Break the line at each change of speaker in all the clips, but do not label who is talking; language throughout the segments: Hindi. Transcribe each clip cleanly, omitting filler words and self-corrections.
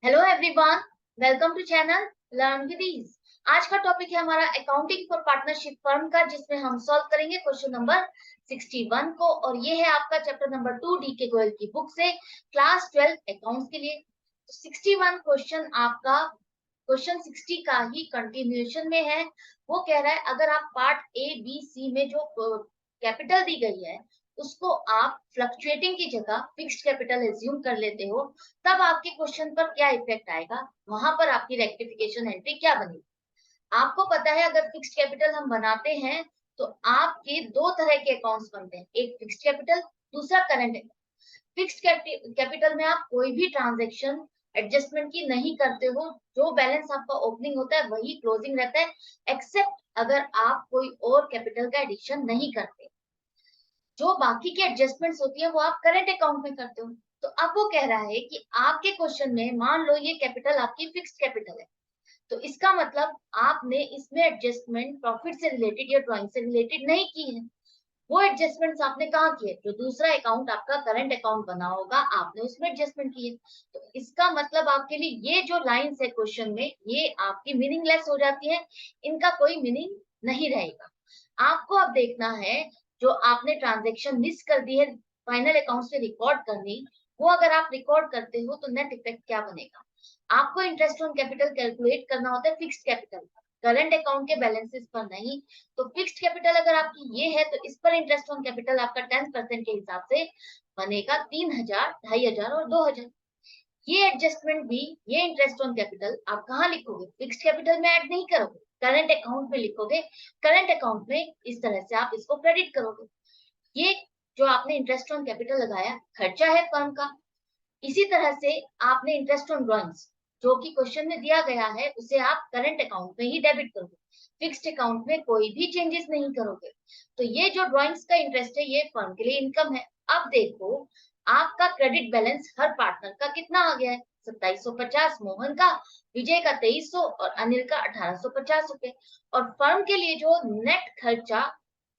Hello everyone, welcome to channel learn with ease. आज का टॉपिक है हमारा अकाउंटिंग फॉर पार्टनरशिप फर्म का, जिसमें हम सॉल्व करेंगे क्वेश्चन नंबर 61 को। और ये है आपका चैप्टर नंबर 2 डी के गोयल की बुक से, क्लास 12 अकाउंट्स के लिए। तो 61 क्वेश्चन आपका क्वेश्चन 60 का ही कंटिन्यूएशन में है। वो कह रहा है अगर आप पार्ट ए बी सी में जो कैपिटल दी गई है उसको आप फ्लक्चुएटिंग की जगह फिक्स्ड कैपिटल एज्यूम कर लेते हो, तब आपके क्वेश्चन पर क्या इफेक्ट आएगा, वहां पर आपकी रेक्टिफिकेशन एंट्री क्या बनेगी। आपको पता है अगर फिक्स्ड कैपिटल हम बनाते हैं तो आपके दो तरह के अकाउंट्स बनते हैं, एक फिक्स्ड कैपिटल, दूसरा करंट। फिक्स्ड कैपिटल में आप कोई भी ट्रांजैक्शन एडजस्टमेंट की नहीं करते हो, जो बैलेंस आपका ओपनिंग होता है वही क्लोजिंग रहता है, एक्सेप्ट अगर आप कोई और कैपिटल का एडिशन नहीं करते। जो बाकी की एडजस्टमेंट्स होती है वो आप करंट अकाउंट में करते हो। तो अब वो कह रहा है कि आपके क्वेश्चन में मान लो ये कैपिटल आपकी फिक्स्ड कैपिटल है, तो इसका मतलब आपने इसमें एडजस्टमेंट प्रॉफिट से रिलेटेड या ड्राइंग से रिलेटेड नहीं की है। वो एडजस्टमेंट्स आपने कहाँ किए, जो दूसरा अकाउंट आपका करंट अकाउंट बना होगा आपने उसमें एडजस्टमेंट किए। तो इसका मतलब आपके लिए ये जो लाइंस है क्वेश्चन में ये आपकी मीनिंगलेस हो जाती है, इनका कोई मीनिंग नहीं रहेगा। आपको अब देखना है जो आपने ट्रांजेक्शन मिस कर दी है फाइनल अकाउंट से रिकॉर्ड करनी, वो अगर आप रिकॉर्ड करते हो तो नेट इफेक्ट क्या बनेगा। आपको इंटरेस्ट ऑन कैपिटल कैलकुलेट करना होता है फिक्स्ड कैपिटल, करंट अकाउंट के बैलेंसेस पर नहीं। तो फिक्स्ड कैपिटल अगर आपकी ये है तो इस पर इंटरेस्ट ऑन कैपिटल आपका 10% के हिसाब से बनेगा 3000, 2500 और 2000। ये एडजस्टमेंट भी, ये इंटरेस्ट ऑन कैपिटल आप कहाँ लिखोगे, फिक्स्ड कैपिटल में ऐड नहीं करोगे, करंट अकाउंट में लिखोगे। करंट अकाउंट में इस तरह से आप इसको क्रेडिट करोगे। ये जो आपने इंटरेस्ट ऑन कैपिटल लगाया खर्चा है फर्म का। इसी तरह से आपने इंटरेस्ट ऑन ड्रॉइंग्स जो कि क्वेश्चन में दिया गया है उसे आप करंट अकाउंट में ही डेबिट करोगे, फिक्स्ड अकाउंट में कोई भी चेंजेस नहीं करोगे। तो ये जो ड्रॉइंग्स का इंटरेस्ट है ये फर्म के लिए इनकम है। अब देखो आपका क्रेडिट बैलेंस हर पार्टनर का कितना आ गया है, 2750 मोहन का, विजय का 2300 और अनिल का 1850 रुपए। और फर्म के लिए जो नेट खर्चा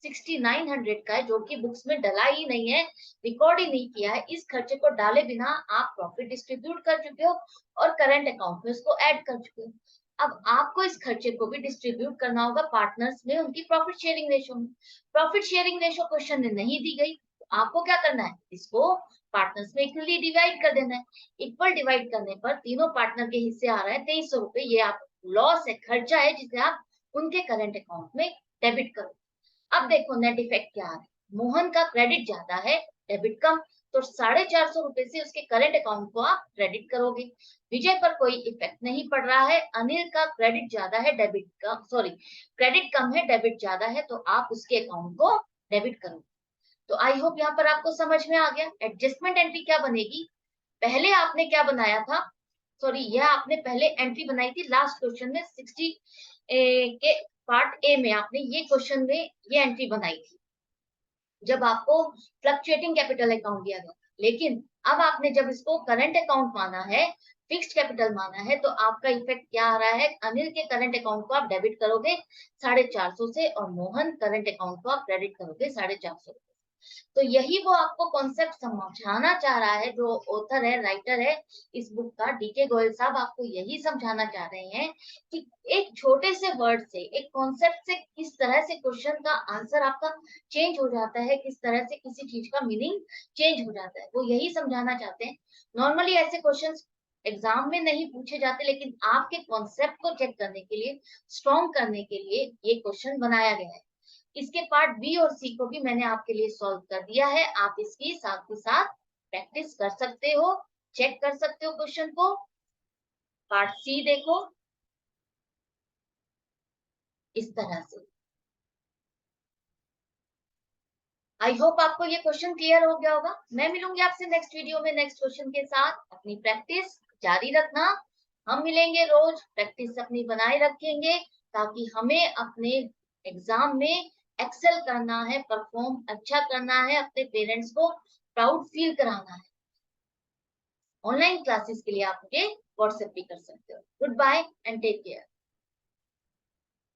6900 का है, जो कि बुक्स में डला ही नहीं है, रिकॉर्ड ही नहीं किया है, इस खर्चे को डाले बिना आप प्रॉफिट डिस्ट्रीब्यूट कर चुके हो और करंट अकाउंट में उसको ऐड कर चुके हो। अब आपको इस खर्चे को भी डिस्ट्रीब्यूट करना होगा पार्टनर्स में उनकी प्रॉफिट शेयरिंग रेशो में। प्रॉफिट शेयरिंग रेशो क्वेश्चन में नहीं दी गई, तो आपको क्या करना है, इसको पार्टनर्स में इक्वली डिवाइड कर देना है। इक्वल डिवाइड करने पर तीनों पार्टनर के हिस्से आ रहा है 2300 रुपए, ये आप लॉस है, खर्चा है, जिसे आप उनके करंट अकाउंट में डेबिट करो। अब देखो नेट इफेक्ट क्या आ रहा है, मोहन का क्रेडिट ज्यादा है, डेबिट कम, तो 450 रुपए से उसके करंट अकाउंट को आप क्रेडिट करोगे। विजय पर कोई इफेक्ट नहीं पड़ रहा है, अनिल का क्रेडिट ज्यादा है, डेबिट कम, सॉरी क्रेडिट कम है, डेबिट ज्यादा है, तो आप उसके अकाउंट को डेबिट करोगे। तो आई होप यहाँ पर आपको समझ में आ गया। एडजस्टमेंट एंट्री क्या बनेगी, पहले आपने क्या बनाया था, सॉरी यह आपने पहले एंट्री बनाई थी लास्ट क्वेश्चन में 60 के पार्ट ए में आपने ये क्वेश्चन में ये एंट्री बनाई थी जब आपको फ्लक्चुएटिंग कैपिटल अकाउंट दिया गया। लेकिन अब आपने जब इसको करंट अकाउंट माना है, फिक्स्ड कैपिटल माना है, तो आपका इफेक्ट क्या आ रहा है, अनिल के करंट अकाउंट को आप डेबिट करोगे 450 से और मोहन करंट अकाउंट को आप क्रेडिट करोगे 450। तो यही वो आपको कॉन्सेप्ट समझाना चाह रहा है, जो ऑथर है, राइटर है इस बुक का, डीके गोयल साहब आपको यही समझाना चाह रहे हैं कि एक छोटे से वर्ड से, एक कॉन्सेप्ट से किस तरह से क्वेश्चन का आंसर आपका चेंज हो जाता है, किस तरह से किसी चीज का मीनिंग चेंज हो जाता है, वो यही समझाना चाहते हैं। नॉर्मली ऐसे क्वेश्चन एग्जाम में नहीं पूछे जाते, लेकिन आपके कॉन्सेप्ट को चेक करने के लिए, स्ट्रॉन्ग करने के लिए ये क्वेश्चन बनाया गया है। इसके पार्ट बी और सी को भी मैंने आपके लिए सॉल्व कर दिया है, आप इसकी साथ ही साथ प्रैक्टिस कर सकते हो, चेक कर सकते हो क्वेश्चन को। पार्ट सी देखो इस तरह से। आई होप आपको ये क्वेश्चन क्लियर हो गया होगा। मैं मिलूंगी आपसे नेक्स्ट वीडियो में नेक्स्ट क्वेश्चन के साथ। अपनी प्रैक्टिस जारी रखना, हम मिलेंगे रोज, प्रैक्टिस अपनी बनाए रखेंगे ताकि हमें अपने एग्जाम में एक्सेल करना है, परफॉर्म अच्छा करना है, अपने पेरेंट्स को प्राउड फील कराना है। ऑनलाइन क्लासेस के लिए आप मुझे व्हाट्सएप भी कर सकते हो। Goodbye and take care.